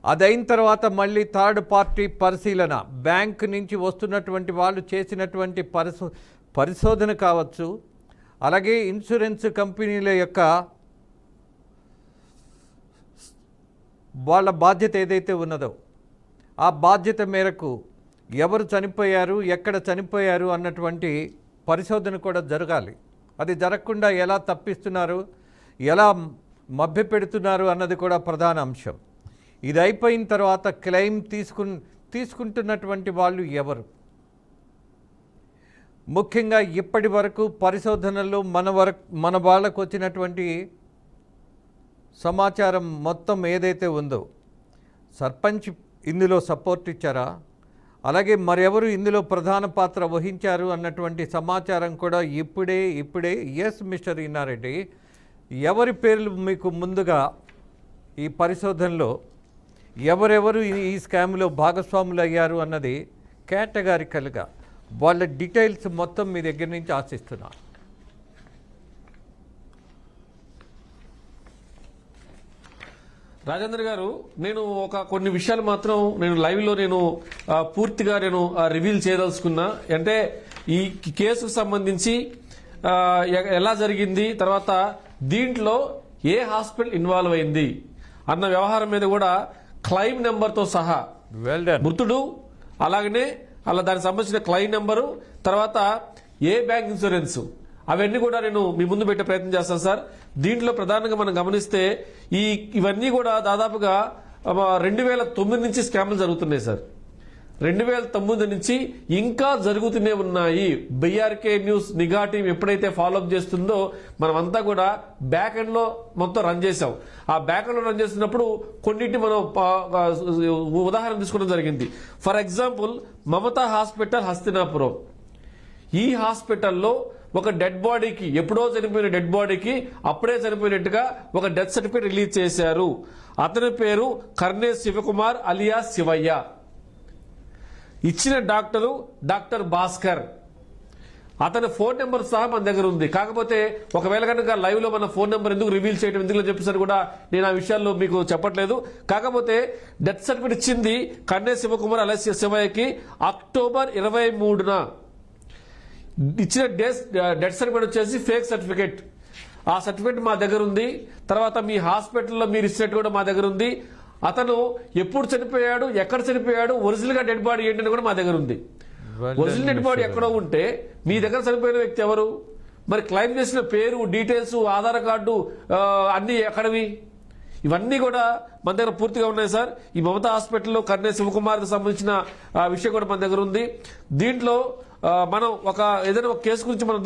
అదైన తర్వాత మళ్ళీ థర్డ్ పార్టీ పరిశీలన, బ్యాంక్ నుంచి వస్తున్నటువంటి వాళ్ళు చేసినటువంటి పరిశోధన కావచ్చు, అలాగే ఇన్సూరెన్స్ కంపెనీల యొక్క వాళ్ళ బాధ్యత ఏదైతే ఉన్నదో ఆ బాధ్యత మేరకు ఎవరు చనిపోయారు, ఎక్కడ చనిపోయారు అన్నటువంటి పరిశోధన కూడా జరగాలి. అది జరగకుండా ఎలా తప్పిస్తున్నారు, ఎలా మభ్యపెడుతున్నారు అన్నది కూడా ప్రధాన అంశం. ఇది అయిపోయిన తర్వాత క్లెయిమ్ తీసుకుంటున్నటువంటి వాళ్ళు ఎవరు? ముఖ్యంగా ఇప్పటి వరకు పరిశోధనల్లో మన వాళ్ళకు వచ్చినటువంటి సమాచారం మొత్తం ఏదైతే ఉందో, సర్పంచ్ ఇందులో సపోర్ట్ ఇచ్చారా, అలాగే మరెవరు ఇందులో ప్రధాన పాత్ర వహించారు అన్నటువంటి సమాచారం కూడా ఇప్పుడే ఎస్ మిస్టర్ ఇన్నారెడ్డి, ఎవరి పేర్లు మీకు ముందుగా ఈ పరిశోధనలో ఎవరెవరు ఈ స్కామ్లో భాగస్వాములు అయ్యారు అన్నది కేటగారికల్గా వాళ్ళ డీటెయిల్స్ మొత్తం మీ దగ్గర నుంచి ఆశిస్తున్నా. రాజేంద్ర గారు, నేను కొన్ని విషయాలు మాత్రం నేను లైవ్లో పూర్తిగా రివీల్ చేయదలుచుకున్నా. అంటే ఈ కేసుకు సంబంధించి ఎలా జరిగింది, తర్వాత దీంట్లో ఏ హాస్పిటల్ ఇన్వాల్వ్ అయింది అన్న వ్యవహారం మీద కూడా క్లెయిమ్ నెంబర్తో సహా, మృతుడు అలాగనే అలా దానికి సంబంధించిన క్లెయిమ్ నెంబరు, తర్వాత ఏ బ్యాంక్ ఇన్సూరెన్స్, అవన్నీ కూడా నేను మీ ముందు పెట్టే ప్రయత్నం చేస్తాను సార్. దీంట్లో ప్రధానంగా మనం గమనిస్తే ఇవన్నీ కూడా దాదాపుగా 2009 నుంచి స్కామ్లు జరుగుతున్నాయి సార్. 2009 నుంచి ఇంకా జరుగుతూనే ఉన్నాయి. బీఆర్కే న్యూస్ నిఘా టీం ఎప్పుడైతే ఫాలోఅప్ చేస్తుందో మనమంతా కూడా బ్యాక్ ఎండ్ లో మొత్తం రన్ చేసాం. ఆ బ్యాక్ ఎండ్ లో రన్ చేస్తున్నప్పుడు కొన్నింటి మనం ఉదాహరణ తీసుకోవడం జరిగింది. For example, Mamata hospital Hastinapuram. ఈ హాస్పిటల్లో ఒక డెడ్ బాడీకి, ఎప్పుడో చనిపోయిన డెడ్ బాడీకి అప్పుడే చనిపోయినట్టుగా ఒక డెత్ సర్టిఫికేట్ రిలీజ్ చేశారు. అతని పేరు కర్నే శివకుమార్ అలియాస్ శివయ్య. ఇచ్చిన డాక్టర్ భాస్కర్. అతని ఫోన్ నెంబర్ సహా మన దగ్గర ఉంది. కాకపోతే ఒకవేళ కనుక లైవ్ లో మన ఫోన్ నెంబర్ ఎందుకు రివీల్ చేయడం ఎందుకు చెప్పేసరి కూడా నేను ఆ విషయాల్లో మీకు చెప్పట్లేదు. కాకపోతే డెత్ సర్టిఫికేట్ ఇచ్చింది కర్నే శివకుమార్ అలియాస్ శివయ్యకి అక్టోబర్ 23న. ఇచ్చిన డెత్ సర్టిఫికేట్ వచ్చేసి ఫేక్ సర్టిఫికేట్. ఆ సర్టిఫికేట్ మా దగ్గర ఉంది. తర్వాత మీ హాస్పిటల్లో మీరు ఇచ్చినట్టు కూడా మా దగ్గర ఉంది. అతను ఎప్పుడు చనిపోయాడు, ఎక్కడ చనిపోయాడు, ఒరిజినల్ గా డెడ్ బాడీ ఏంటని కూడా మా దగ్గర ఉంది. ఒరిజినల్ డెడ్ బాడీ ఎక్కడో ఉంటే మీ దగ్గర చనిపోయిన వ్యక్తి ఎవరు, మరి క్లెయిమ్ చేసిన పేరు, డీటెయిల్స్, ఆధార్ కార్డు అన్ని ఎక్కడవి, ఇవన్నీ కూడా మన దగ్గర పూర్తిగా ఉన్నాయి సార్. ఈ మమతా హాస్పిటల్లో కర్నే శివకుమార్కి సంబంధించిన విషయం కూడా మన దగ్గర ఉంది. దీంట్లో మనం ఏదైనా ఒక కేసు గురించి మనం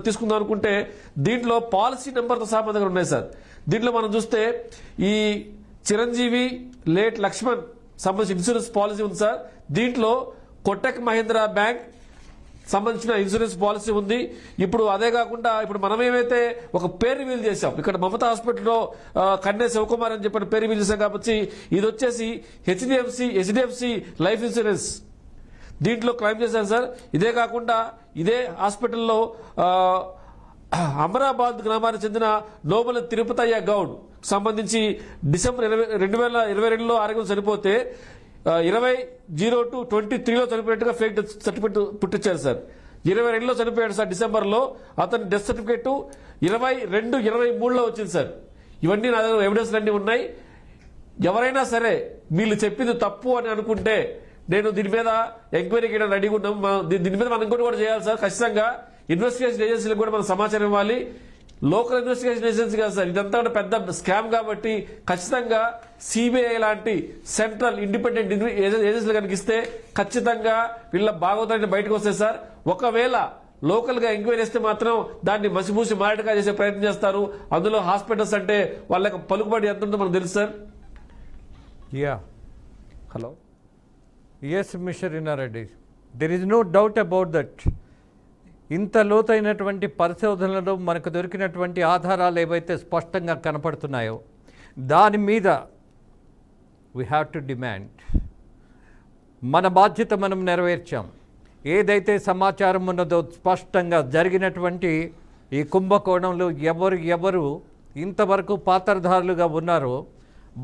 తీసుకుందాం అనుకుంటే దీంట్లో పాలసీ నెంబర్తో సహా మన దగ్గర ఉన్నాయి సార్. దీంట్లో మనం చూస్తే ఈ చిరంజీవి లేట్ లక్ష్మణ్ సంబంధించిన ఇన్సూరెన్స్ పాలసీ ఉంది సార్. దీంట్లో కొటక్ మహీంద్రా బ్యాంక్ సంబంధించిన ఇన్సూరెన్స్ పాలసీ ఉంది. ఇప్పుడు అదే కాకుండా ఇప్పుడు మనం ఏమైతే ఒక పేరు రివీల్ చేశాం, ఇక్కడ మమతా హాస్పిటల్లో కన్నే శివకుమార్ అని చెప్పిన పేరు రివీల్ చేశాం కాబట్టి ఇది వచ్చేసి హెచ్డిఎఫ్సి లైఫ్ ఇన్సూరెన్స్. దీంట్లో క్లెయిమ్ చేశారు సార్. ఇదే కాకుండా ఇదే హాస్పిటల్లో అమరాబాద్ గ్రామానికి చెందిన నోబెల్ తిరుపతయ్య గౌడ్ సంబంధించి డిసెంబర్ 2022లో ఆరోగ్యం చనిపోతే 20/02/23లో చనిపోయినట్టుగా ఫేక్ డెత్ సర్టిఫికేట్ పుట్టించారు సార్. 22లో చనిపోయాడు సార్ డిసెంబర్లో. అతని డెత్ సర్టిఫికేట్ 22/23లో వచ్చింది సార్. ఇవన్నీ నా దగ్గర ఎవిడెన్స్ అన్ని ఉన్నాయి. ఎవరైనా సరే వీళ్ళు చెప్పింది తప్పు అని అనుకుంటే నేను దీని మీద ఎంక్వైరీకి రెడీగా ఉన్నాం. దీని మీద మనం ఇంకోటి కూడా చేయాలి సార్. ఖచ్చితంగా ఇన్వెస్టిగేషన్ ఏజెన్సీలకు కూడా మనం సమాచారం ఇవ్వాలి. లోకల్ ఇన్వెస్టిగేషన్ ఏజెన్సీ కాదు సార్, ఇదంతా కూడా పెద్ద స్కామ్ కాబట్టి ఖచ్చితంగా సిబిఐ లాంటి సెంట్రల్ ఇండిపెండెంట్ ఏజెన్సీలు కనిపిస్తే ఖచ్చితంగా వీళ్ళ భాగవతాన్ని బయటకు వస్తాయి సార్. ఒకవేళ లోకల్ గా ఎంక్వైరీ చేస్తే మాత్రం దాన్ని మసిమూసి మారటగా చేసే ప్రయత్నం చేస్తారు. అందులో హాస్పిటల్స్ అంటే వాళ్ళకి పలుకుబడి ఎంత ఉందో మనకు తెలుసు sir. Ya, hello, yes mister Innareddy, there is no doubt about that. ఇంత లోతైనటువంటి పరిశోధనలో మనకు దొరికినటువంటి ఆధారాలు ఏవైతే స్పష్టంగా కనపడుతున్నాయో దాని మీద వీ హ్యావ్ టు డిమాండ్. మన బాధ్యత మనం నెరవేర్చాం. ఏదైతే సమాచారం ఉన్నదో స్పష్టంగా జరిగినటువంటి ఈ కుంభకోణంలో ఎవరు ఇంతవరకు పాత్రధారులుగా ఉన్నారో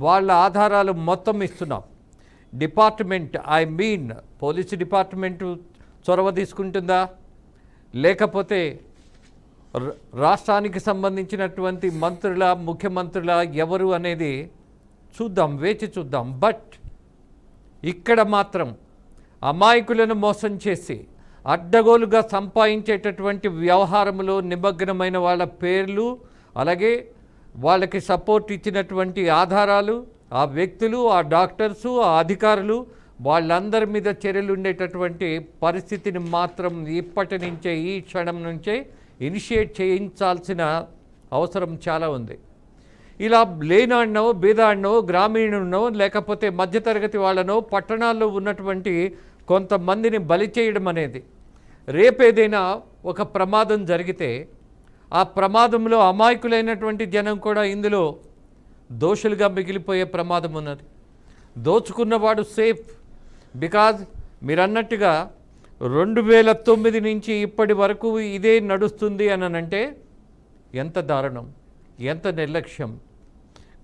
వాళ్ళ ఆధారాలు మొత్తం ఇస్తున్నాం. Department, I mean police department చొరవ తీసుకుంటుందా, లేకపోతే రాష్ట్రానికి సంబంధించినటువంటి మంత్రుల, ముఖ్యమంత్రుల ఎవరు అనేది చూద్దాం, వేచి చూద్దాం. బట్ ఇక్కడ మాత్రం అమాయకులను మోసం చేసి అడ్డగోలుగా సంపాదించేటటువంటి వ్యవహారంలో నిమగ్నమైన వాళ్ళ పేర్లు, అలాగే వాళ్ళకి సపోర్ట్ ఇచ్చినటువంటి ఆధారాలు, ఆ వ్యక్తులు, ఆ డాక్టర్సు, ఆ అధికారులు, వాళ్ళందరి మీద చర్యలు ఉండేటటువంటి పరిస్థితిని మాత్రం ఇప్పటి నుంచే, ఈ క్షణం నుంచే ఇనిషియేట్ చేయించాల్సిన అవసరం చాలా ఉంది. ఇలా లేనాడినో, బీదాడినో, గ్రామీణునో, లేకపోతే మధ్యతరగతి వాళ్ళనో, పట్టణాల్లో ఉన్నటువంటి కొంతమందిని బలి చేయడం అనేది, రేపేదైనా ఒక ప్రమాదం జరిగితే ఆ ప్రమాదంలో అమాయకులైనటువంటి జనం కూడా ఇందులో దోషులుగా మిగిలిపోయే ప్రమాదం ఉన్నది. దోచుకున్నవాడు సేఫ్. బికాజ్ మీరు అన్నట్టుగా 2009 నుంచి ఇప్పటి వరకు ఇదే నడుస్తుంది అని అంటే ఎంత దారుణం, ఎంత నిర్లక్ష్యం.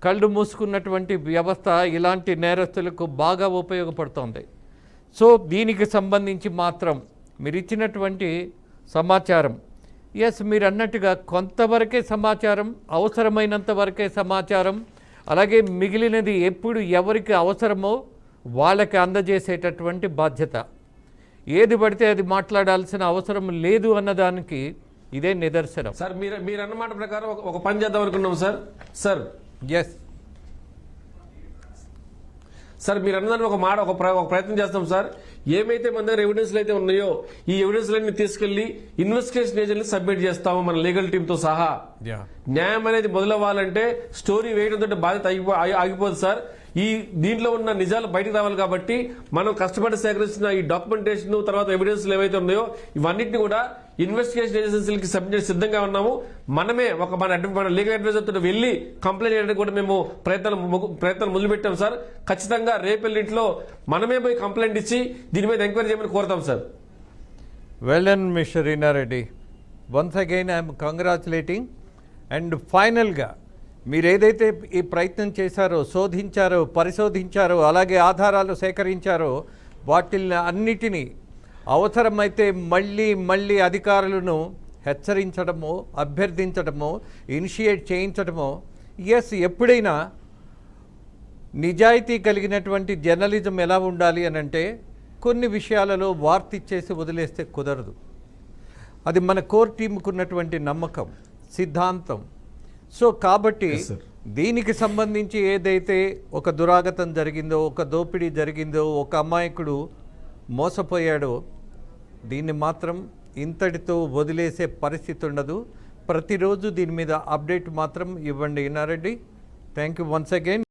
కళ్ళు మూసుకున్నటువంటి వ్యవస్థ ఇలాంటి నేరస్తులకు బాగా ఉపయోగపడుతుంది. సో దీనికి సంబంధించి మాత్రం మీరు ఇచ్చినటువంటి సమాచారం, ఎస్ మీరు అన్నట్టుగా కొంతవరకే సమాచారం, అవసరమైనంత వరకే సమాచారం, అలాగే మిగిలినది ఎప్పుడు ఎవరికి అవసరమో వాళ్ళకి అందజేసేటటువంటి బాధ్యత. ఏది పడితే అది మాట్లాడాల్సిన అవసరం లేదు అన్నదానికి ఇదే నిదర్శనం. సార్ మీరు అన్నమాట ప్రకారం ఒక పని చేద్దాం అనుకున్నాం సార్. ఎస్ సార్, మీరు అన్నదాన్ని ఒక ప్రయత్నం చేస్తాం సార్. ఏమైతే మన దగ్గర ఎవిడెన్స్లు అయితే ఉన్నాయో ఈ ఎవిడెన్స్లన్నీ తీసుకెళ్లి ఇన్వెస్టిగేషన్ ఏజెంట్కి సబ్మిట్ చేస్తాము మన లీగల్ టీంతో సహా. న్యాయం అనేది మొదలవ్వాలంటే స్టోరీ వేయడంతో బాధ్యత ఆగిపోదు సార్. దీంట్లో ఉన్న నిజాలు బయటకు రావాలి కాబట్టి మనం కష్టపడి సేకరించిన ఈ డాక్యుమెంటేషన్, తర్వాత ఎవిడెన్స్లు ఏవైతే ఉన్నాయో ఇవన్నింటినీ కూడా ఇన్వెస్టిగేషన్ ఏజెన్సీలకి సబ్మిట్ చేసి సిద్ధంగా ఉన్నాము. మనమే మన లీగల్ అడ్వైజర్ తోటి వెళ్లి కంప్లైంట్ చేయడానికి కూడా మేము ప్రయత్నాలు మొదలుపెట్టాం సార్. ఖచ్చితంగా రేపెల్లింట్లో మనమే పోయి కంప్లైంట్ ఇచ్చి దీని మీద ఎంక్వైరీ చేయమని కోరుతాం sir. Well done Mister Innareddy, once again I'm congratulating. And ఫైనల్గా మీరు ఏదైతే ఈ ప్రయత్నం చేశారో, శోధించారో, పరిశోధించారో, అలాగే ఆధారాలు సేకరించారో వాటిని అన్నిటినీ అవసరమైతే మళ్ళీ అధికారులను హెచ్చరించడమో, అభ్యర్థించడమో, ఇనిషియేట్ చేయించడమో. ఎస్, ఎప్పుడైనా నిజాయితీ కలిగినటువంటి జర్నలిజం ఎలా ఉండాలి అని అంటే కొన్ని విషయాలలో వార్త ఇచ్చేసి వదిలేస్తే కుదరదు. అది మన కోర్ టీంకు ఉన్నటువంటి నమ్మకం, సిద్ధాంతం. సో కాబట్టి దీనికి సంబంధించి ఏదైతే ఒక దురాగతం జరిగిందో, ఒక దోపిడీ జరిగిందో, ఒక అమాయకుడు మోసపోయాడో దీన్ని మాత్రం ఇంతటితో వదిలేసే పరిస్థితి ఉండదు. ప్రతిరోజు దీని మీద అప్డేట్ మాత్రం ఇవ్వండి Inna Reddy. Thank you once again.